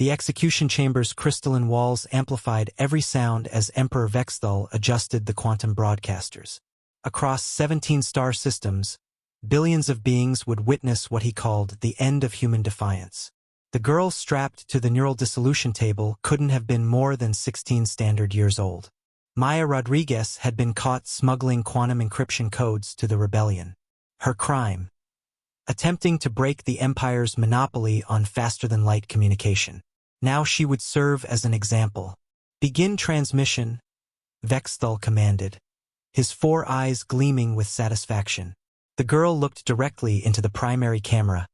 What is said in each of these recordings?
The execution chamber's crystalline walls amplified every sound as Emperor Vexthal adjusted the quantum broadcasters. Across 17 star systems, billions of beings would witness what he called the end of human defiance. The girl strapped to the neural dissolution table couldn't have been more than 16 standard years old. Maya Rodriguez had been caught smuggling quantum encryption codes to the rebellion. Her crime: attempting to break the Empire's monopoly on faster-than-light communication. Now she would serve as an example. "Begin transmission," Vexthal commanded, his 4 eyes gleaming with satisfaction. The girl looked directly into the primary camera,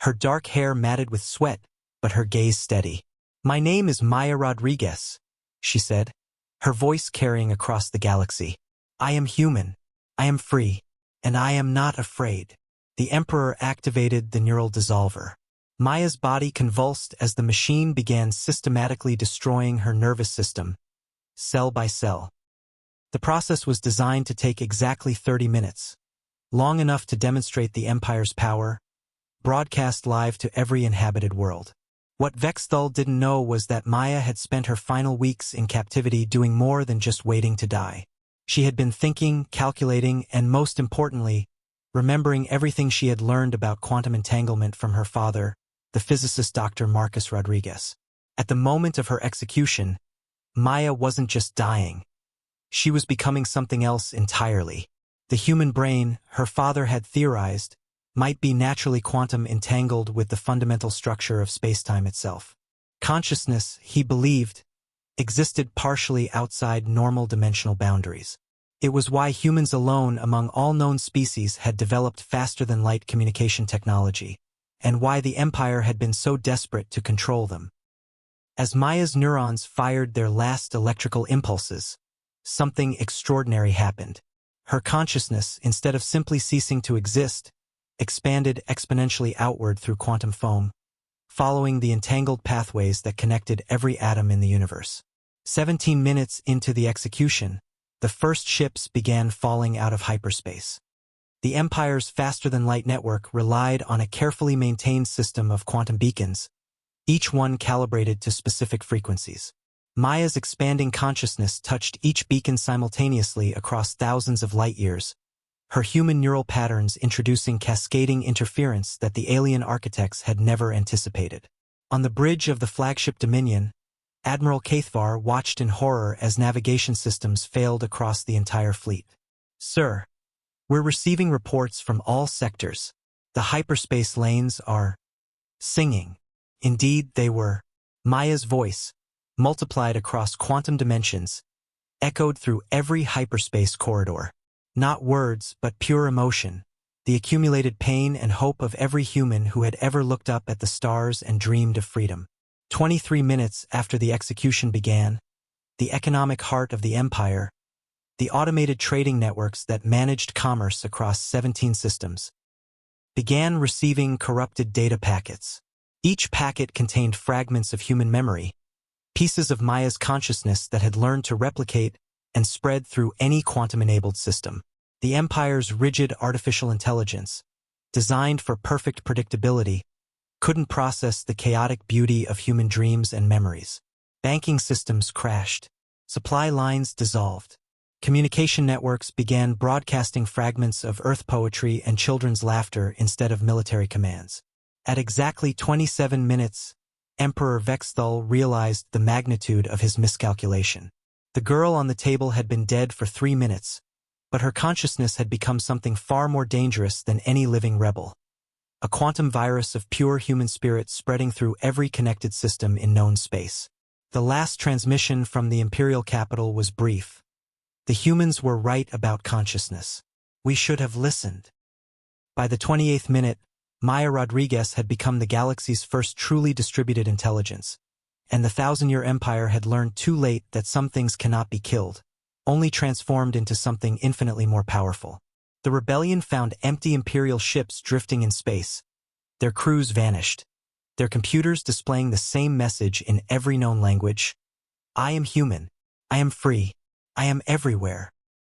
her dark hair matted with sweat, but her gaze steady. "My name is Maya Rodriguez," she said, her voice carrying across the galaxy. "I am human, I am free, and I am not afraid." The Emperor activated the neural dissolver. Maya's body convulsed as the machine began systematically destroying her nervous system, cell by cell. The process was designed to take exactly 30 minutes, long enough to demonstrate the Empire's power, broadcast live to every inhabited world. What Vexthal didn't know was that Maya had spent her final weeks in captivity doing more than just waiting to die. She had been thinking, calculating, and most importantly, remembering everything she had learned about quantum entanglement from her father, the physicist Dr. Marcus Rodriguez. At the moment of her execution, Maya wasn't just dying. She was becoming something else entirely. The human brain, her father had theorized, might be naturally quantum entangled with the fundamental structure of spacetime itself. Consciousness, he believed, existed partially outside normal dimensional boundaries. It was why humans alone among all known species had developed faster-than-light communication technology, and why the Empire had been so desperate to control them. As Maya's neurons fired their last electrical impulses, something extraordinary happened. Her consciousness, instead of simply ceasing to exist, expanded exponentially outward through quantum foam, following the entangled pathways that connected every atom in the universe. 17 minutes into the execution, the first ships began falling out of hyperspace. The Empire's faster-than-light network relied on a carefully maintained system of quantum beacons, each one calibrated to specific frequencies. Maya's expanding consciousness touched each beacon simultaneously across thousands of light-years, her human neural patterns introducing cascading interference that the alien architects had never anticipated. On the bridge of the flagship Dominion, Admiral Caithvar watched in horror as navigation systems failed across the entire fleet. "Sir, we're receiving reports from all sectors. The hyperspace lanes are singing." Indeed, they were. Maya's voice, multiplied across quantum dimensions, echoed through every hyperspace corridor. Not words, but pure emotion, the accumulated pain and hope of every human who had ever looked up at the stars and dreamed of freedom. 23 minutes after the execution began, the economic heart of the Empire, the automated trading networks that managed commerce across 17 systems, began receiving corrupted data packets. Each packet contained fragments of human memory, pieces of Maya's consciousness that had learned to replicate and spread through any quantum-enabled system. The Empire's rigid artificial intelligence, designed for perfect predictability, couldn't process the chaotic beauty of human dreams and memories. Banking systems crashed. Supply lines dissolved. Communication networks began broadcasting fragments of Earth poetry and children's laughter instead of military commands. At exactly 27 minutes, Emperor Vexthal realized the magnitude of his miscalculation. The girl on the table had been dead for 3 minutes, but her consciousness had become something far more dangerous than any living rebel. A quantum virus of pure human spirit spreading through every connected system in known space. The last transmission from the imperial capital was brief. "The humans were right about consciousness. We should have listened." By the 28th minute, Maya Rodriguez had become the galaxy's first truly distributed intelligence, and the thousand-year empire had learned too late that some things cannot be killed, only transformed into something infinitely more powerful. The rebellion found empty imperial ships drifting in space. Their crews vanished, their computers displaying the same message in every known language: "I am human. I am free. I am everywhere."